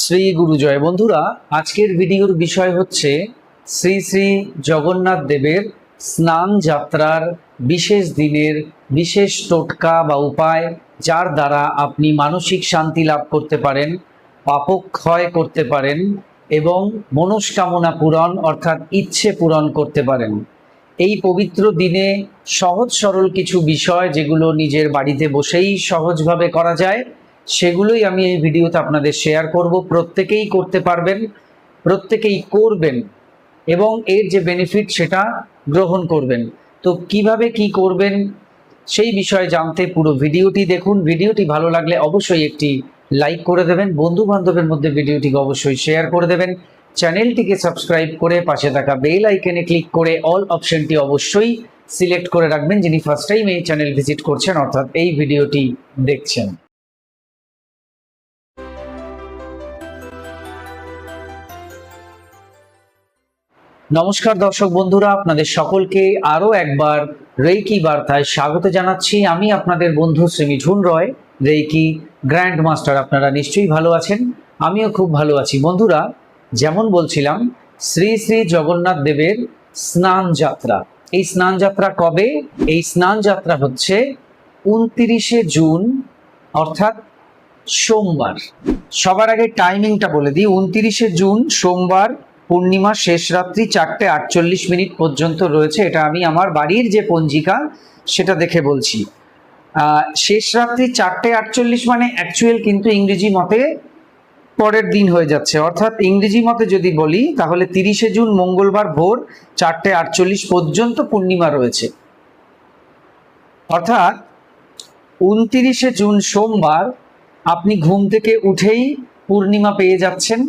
শ্রী গুরুজয় বন্ধুরা, আজকের ভিডিওর বিষয় হচ্ছে শ্রী শ্রী জগন্নাথ দেবের স্নান যাত্রার বিশেষ দিনের বিশেষ টোটকা বা উপায়, যার দ্বারা আপনি মানসিক শান্তি লাভ করতে পারেন, পাপক্ষয় করতে পারেন এবং মনস্কামনা পূরণ অর্থাৎ ইচ্ছে পূরণ করতে পারেন। এই পবিত্র দিনে সহজ সরল কিছু বিষয় যেগুলো নিজের বাড়িতে বসেই সহজভাবে করা যায়, সেগুলোই আমি এই ভিডিওতে আপনাদের শেয়ার করব। প্রত্যেকেই করতে পারবেন, প্রত্যেকেই করবেন এবং এর যে বেনিফিট সেটা গ্রহণ করবেন। তো কিভাবে কি করবেন সেই বিষয়ে জানতে পুরো ভিডিওটি দেখুন। ভিডিওটি ভালো লাগলে অবশ্যই একটি লাইক করে দেবেন, বন্ধু বান্ধবের মধ্যে ভিডিওটিকে অবশ্যই শেয়ার করে দেবেন, চ্যানেলটিকে সাবস্ক্রাইব করে পাশে থাকা বেল আইকনে ক্লিক করে অল অপশনটি অবশ্যই সিলেক্ট করে রাখবেন, যিনি ফার্স্ট টাইম এই চ্যানেল ভিজিট করছেন অর্থাৎ এই ভিডিওটি দেখছেন। নমস্কার দর্শক বন্ধুরা, আপনাদের সকলকে আরও একবার রেইকি বার্তায় স্বাগত জানাচ্ছি। আমি আপনাদের বন্ধু শ্রী মিঠুন রয়, রেইকি গ্র্যান্ড মাস্টার। আপনারা নিশ্চয়ই ভালো আছেন, আমিও খুব ভালো আছি। বন্ধুরা, যেমন বলছিলাম, শ্রী শ্রী জগন্নাথ দেবের স্নান যাত্রা। এই স্নান যাত্রা কবে? এই স্নান যাত্রা হচ্ছে 29শে জুন অর্থাৎ সোমবার। সবার আগে টাইমিংটা বলে দিই। 29শে জুন সোমবার, পূর্ণিমা শেষ রাত্রি 4:48 পর্যন্ত রয়েছে। এটা আমি আমার বাড়ির যে পঞ্জিকা সেটা দেখে বলছি। শেষ রাত্রি 4:48 মানে অ্যাকচুয়াল কিন্তু ইংরেজি মতে পরের দিন হয়ে যাচ্ছে। অর্থাৎ ইংরেজি মতে যদি বলি তাহলে 30শে জুন মঙ্গলবার ভোর 4:48 পর্যন্ত পূর্ণিমা রয়েছে। অর্থাৎ 29শে জুন সোমবার আপনি ঘুম থেকে উঠেই পূর্ণিমা পেয়ে যাচ্ছেন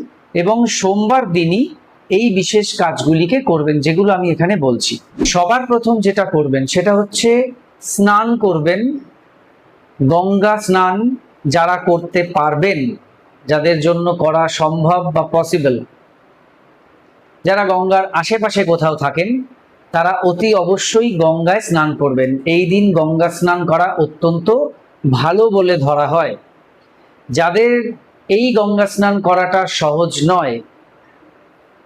এবং সোমবার দিনই এই বিশেষ কাজগুলিকে করবেন, যেগুলো আমি এখানে বলছি। সবার প্রথম যেটা করবেন সেটা হচ্ছে স্নান করবেন। গঙ্গা স্নান যারা করতে পারবেন, যাদের জন্য করা সম্ভব বা পসিবল, যারা গঙ্গার আশেপাশে কোথাও থাকেন, তারা অতি অবশ্যই গঙ্গায় স্নান করবেন। এই দিন গঙ্গা স্নান করা অত্যন্ত ভালো বলে ধরা হয়। যাদের এই গঙ্গা স্নান করাটা সহজ নয়,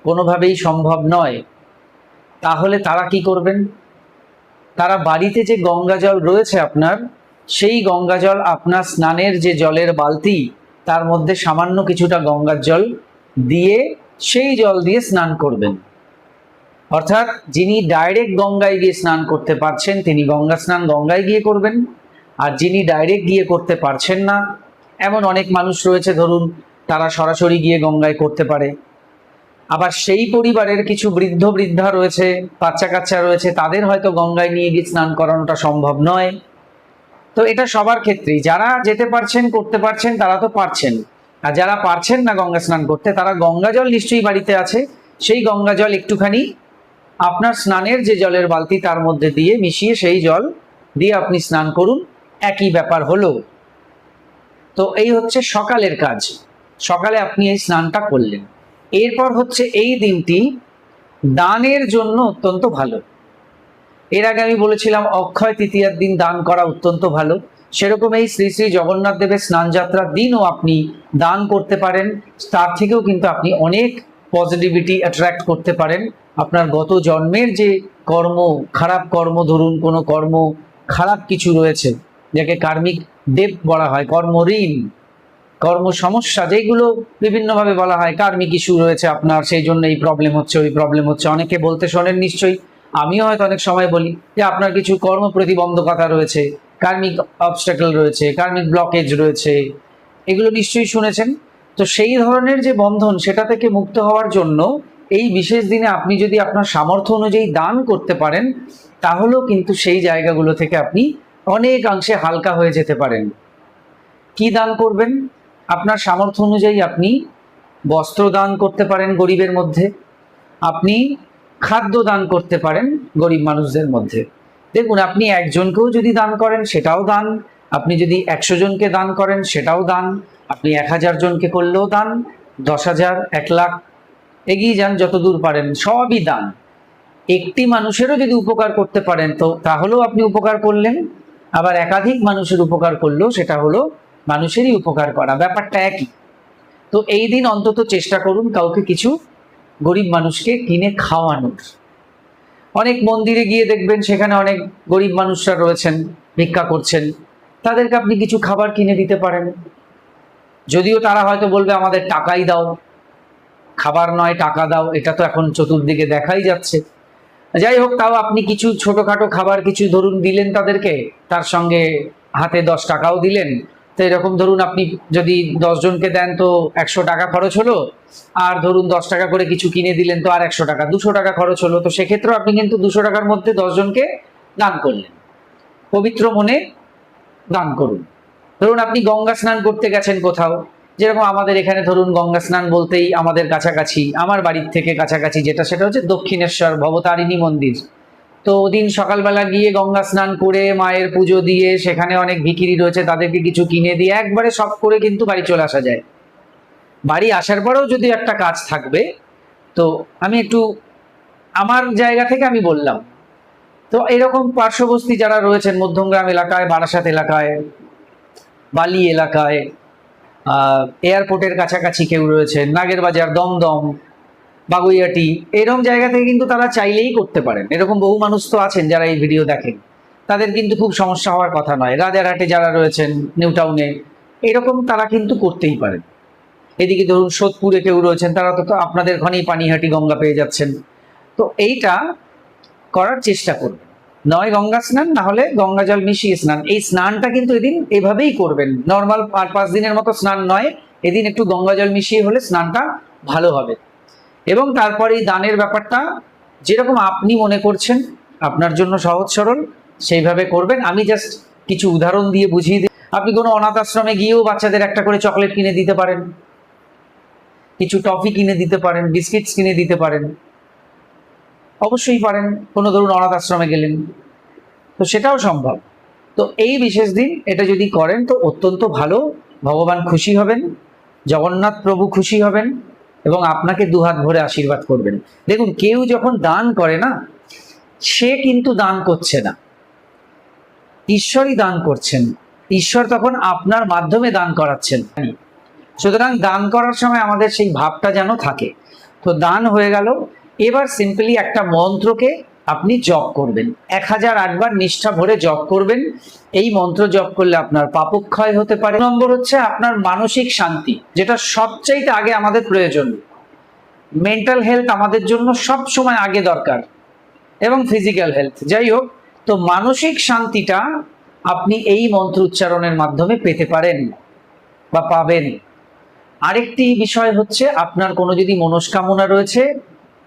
কোনোভাবেই সম্ভব নয়, তাহলে তারা কি করবেন? তারা বাড়িতে যে গঙ্গা জল রয়েছে আপনার, সেই গঙ্গা জল আপনার স্নানের যে জলের বালতি, তার মধ্যে সামান্য কিছুটা গঙ্গার জল দিয়ে সেই জল দিয়ে স্নান করবেন। অর্থাৎ যিনি ডাইরেক্ট গঙ্গায় গিয়ে স্নান করতে পারছেন তিনি গঙ্গা স্নান গঙ্গায় গিয়ে করবেন, আর যিনি ডাইরেক্ট গিয়ে করতে পারছেন না, এমন অনেক মানুষ রয়েছে, ধরুন তারা সরাসরি গিয়ে গঙ্গায় করতে পারে। আবার সেই পরিবারের কিছু বৃদ্ধ বৃদ্ধা রয়েছে, বাচ্চা কাচ্চা রয়েছে, তাদের হয়তো গঙ্গায় নিয়ে গিয়ে স্নান করানোটা সম্ভব নয়। তো এটা সবার ক্ষেত্রেই, যারা যেতে পারছেন করতে পারছেন তারা তো পারছেন, আর যারা পারছেন না গঙ্গা স্নান করতে, তারা গঙ্গা জল নিশ্চয়ই বাড়িতে আছে, সেই গঙ্গা জল একটুখানি আপনার স্নানের যে জলের বালতি তার মধ্যে দিয়ে মিশিয়ে সেই জল দিয়ে আপনি স্নান করুন, একই ব্যাপার হলো। তো এই হচ্ছে সকালের কাজ। সকালে আপনি এই স্নানটা করলেন। এরপর হচ্ছে এই দিনটি দানের জন্য অত্যন্ত ভালো। এর আগে আমি বলেছিলাম অক্ষয় তৃতীয়ার দিন দান করা অত্যন্ত ভালো। সেরকম এই শ্রী শ্রী জগন্নাথ দেবের স্নান যাত্রার দিনও আপনি দান করতে পারেন। তার থেকেও কিন্তু আপনি অনেক পজিটিভিটি অ্যাট্রাক্ট করতে পারেন। আপনার গত জন্মের যে কর্ম, খারাপ কর্ম, ধরুন কোনো কর্ম খারাপ কিছু রয়েছে, যাকে কার্মিক দেব বলা হয়, কর্ম ঋণ, কর্ম সমস্যা, যেগুলো বিভিন্নভাবে বলা হয় কার্মিক ইস্যু রয়েছে আপনার, সেই জন্য এই প্রবলেম হচ্ছে, ওই প্রবলেম হচ্ছে। অনেকে বলতে শোনেন নিশ্চয়ই, আমিও হয়তো অনেক সময় বলি যে আপনার কিছু কর্ম প্রতিবন্ধকতা রয়েছে, কার্মিক অবস্টাকল রয়েছে, কার্মিক ব্লকেজ রয়েছে, এগুলো নিশ্চয়ই শুনেছেন। তো সেই ধরনের যে বন্ধন, সেটা থেকে মুক্ত হওয়ার জন্য এই বিশেষ দিনে আপনি যদি আপনার সামর্থ্য অনুযায়ী দান করতে পারেন, তাহলেও কিন্তু সেই জায়গাগুলো থেকে আপনি অনেকাংশে হালকা হয়ে যেতে পারেন। কি দান করবেন? আপনার সামর্থ্য অনুযায়ী আপনি বস্ত্র দান করতে পারেন গরিবের মধ্যে, আপনি খাদ্য দান করতে পারেন গরিব মানুষদের মধ্যে। দেখুন, আপনি একজনকেও যদি দান করেন সেটাও দান, আপনি যদি 100 জনকে দান করেন সেটাও দান, আপনি 1000 জনকে করলেও দান, 10,000, 1 লাখ, এগিয়ে যান যত দূর পারেন, সবই দান। একটি মানুষেরও যদি উপকার করতে পারেন তো তাহলেও আপনি উপকার করলেন, আবার একাধিক মানুষের উপকার করলেও সেটা হলো মানুষেরই উপকার করা, ব্যাপারটা একই। তো এই দিন অন্তত চেষ্টা করুন কাউকে কিছু গরিব মানুষকে কিনে খাওয়ানোর। অনেক মন্দিরে গিয়ে দেখবেন সেখানে অনেক গরিব মানুষরা রয়েছেন, ভিক্ষা করছেন, তাদেরকে আপনি কিছু খাবার কিনে দিতে পারেন। যদিও তারা হয়তো বলবে আমাদের টাকাই দাও, খাবার নয় টাকা দাও, এটা তো এখন চতুর্দিকে দেখাই যাচ্ছে। যাই হোক, তাও আপনি কিছু ছোটখাটো খাবার কিছু ধরুন দিলেন তাদেরকে, তার সঙ্গে হাতে 10 টাকাও দিলেন। তো এরকম ধরুন আপনি যদি 10 জনকে দেন তো 100 টাকা খরচ হলো, আর ধরুন 10 টাকা করে কিছু কিনে দিলেন তো আর 100 টাকা, 200 টাকা খরচ হলো। তো সেক্ষেত্রে আপনি কিন্তু 200 টাকার মধ্যে 10 জনকে দান করলেন। পবিত্র মনে দান করুন। ধরুন আপনি গঙ্গা স্নান করতে গেছেন কোথাও, যেরকম আমাদের এখানে ধরুন গঙ্গা স্নান বলতেই আমাদের কাছাকাছি, আমার বাড়ির থেকে কাছাকাছি যেটা, সেটা হচ্ছে দক্ষিণেশ্বর ভবতারিণী মন্দির। তো ওদিন সকালবেলা গিয়ে গঙ্গা স্নান করে মায়ের পুজো দিয়ে, সেখানে অনেক ভিখিরি রয়েছে তাদেরকে কিছু কিনে দিয়ে একবারে সব করে কিন্তু বাড়ি চলে আসা যায়। বাড়ি আসার পরেও যদি একটা কাজ থাকবে, তো আমি একটু আমার জায়গা থেকে আমি বললাম, তো এরকম পার্শ্ববর্তী যারা রয়েছেন মধ্যমগ্রাম এলাকায়, বারাসাত এলাকায়, বালি এলাকায়, এয়ারপোর্টের কাছাকাছি কেউ রয়েছেন, নাগেরবাজার, দমদম, বাগুইয়াটি, এরকম জায়গা থেকে কিন্তু তারা চাইলেই করতে পারেন। এরকম বহু মানুষ তো আছেন যারা এই ভিডিও দেখেন, তাদের কিন্তু খুব সমস্যা হওয়ার কথা নয়। রাজারহাটে যারা রয়েছেন, নিউ টাউনে, এরকম তারা কিন্তু করতেই পারেন। এদিকে ধরুন সোদপুরে কেউ রয়েছেন, তারা তো আপনাদের ঘনেই পানিহাটি গঙ্গা পেয়ে যাচ্ছেন। তো এইটা করার চেষ্টা করবেন, নয় গঙ্গা স্নান, না হলে গঙ্গা জল মিশিয়ে স্নান। এই স্নানটা কিন্তু এদিন এভাবেই করবেন, নর্মাল 5 দিনের মতো স্নান নয়, এদিন একটু গঙ্গা জল মিশিয়ে হলে স্নানটা ভালো হবে। এবং তারপরে এই দানের ব্যাপারটা যেরকম আপনি মনে করছেন আপনার জন্য সহজ সরল সেইভাবে করবেন। আমি জাস্ট কিছু উদাহরণ দিয়ে বুঝিয়ে দিই। আপনি কোনো অনাথ আশ্রমে গিয়েও বাচ্চাদের একটা করে চকলেট কিনে দিতে পারেন, কিছু টফি কিনে দিতে পারেন, বিস্কিটস কিনে দিতে পারেন, অবশ্যই পারেন। কোনো ধরুন অনাথ আশ্রমে গেলেন, তো সেটাও সম্ভব। তো এই বিশেষ দিন এটা যদি করেন তো অত্যন্ত ভালো, ভগবান খুশি হবেন, জগন্নাথ প্রভু খুশি হবেন এবং আপনাকে দুহাত ভরে আশীর্বাদ করবেন। দেখুন, কেউ যখন দান করে না, সে কিন্তু দান করছে না, ঈশ্বরই দান করছেন। ঈশ্বর তখন আপনার মাধ্যমে দান করাচ্ছেন। সুতরাং দান করার সময় আমাদের সেই ভাবটা যেন থাকে। তো দান হয়ে গেল। এবার সিম্পলি একটা মন্ত্রকে আপনি জপ করবেন, 1008 বার নিষ্ঠা ভরে জপ করবেন। এই মন্ত্র জপ করলে আপনার পাপক্ষয় হতে পারে। নম্বর হচ্ছে আপনার মানসিক শান্তি, যেটা সবচাইতে আগে আমাদের প্রয়োজন। মেন্টাল হেলথ আমাদের জন্য সব সময় আগে দরকার, এবং ফিজিক্যাল হেলথ। যাই হোক, তো মানসিক শান্তিটা আপনি এই মন্ত্র উচ্চারণের মাধ্যমে পেতে পারেন বা পাবেন। আরেকটি বিষয় হচ্ছে, আপনার কোনো যদি মনস্কামনা রয়েছে,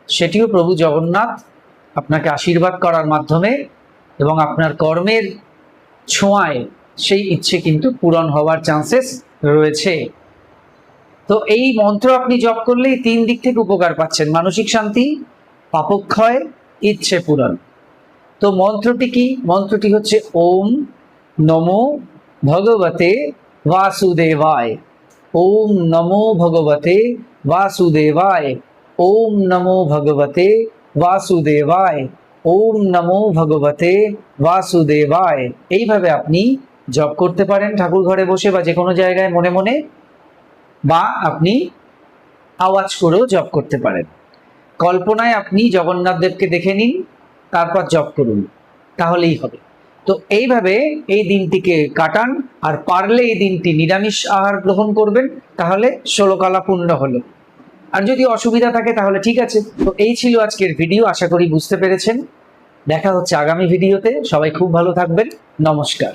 সেটিও প্রভু জগন্নাথ আপনাকে আশীর্বাদ করার মাধ্যমে এবং আপনার কর্মের ছোঁয়ায় সেই ইচ্ছে কিন্তু পূরণ হওয়ার চান্সেস রয়েছে। তো এই মন্ত্র আপনি জপ করলেই 3 দিক থেকে উপকার পাচ্ছেন: মানসিক শান্তি, পাপক্ষয়, ইচ্ছে পূরণ। তো মন্ত্রটি কি? মন্ত্রটি হচ্ছে ওম নমো ভগবতে বাসুদেবায়। ওম নমো ভগবতে বাসুদেবায়। ওম নমো ভগবতে বাসুদেবায়। ওম নমো ভগবতে বাসুদেবায়। এইভাবে আপনি জপ করতে পারেন ঠাকুর ঘরে বসে বা যে কোনো জায়গায় মনে মনে, বা আপনি আওয়াজ করেও জপ করতে পারেন। কল্পনায় আপনি জগন্নাথ দেবকে দেখে নিন, তারপর জপ করুন, তাহলেই হবে। তো এইভাবে এই দিনটিকে কাটান, আর পারলে এই দিনটি নিরামিষ আহার গ্রহণ করবেন, তাহলে 16 কলা পূর্ণ হলো। আর যদি অসুবিধা থাকে তাহলে ঠিক আছে। তো এই ছিল আজকের ভিডিও, আশা করি বুঝতে পেরেছেন। দেখা হচ্ছে আগামী ভিডিওতে। সবাই খুব ভালো থাকবেন। নমস্কার।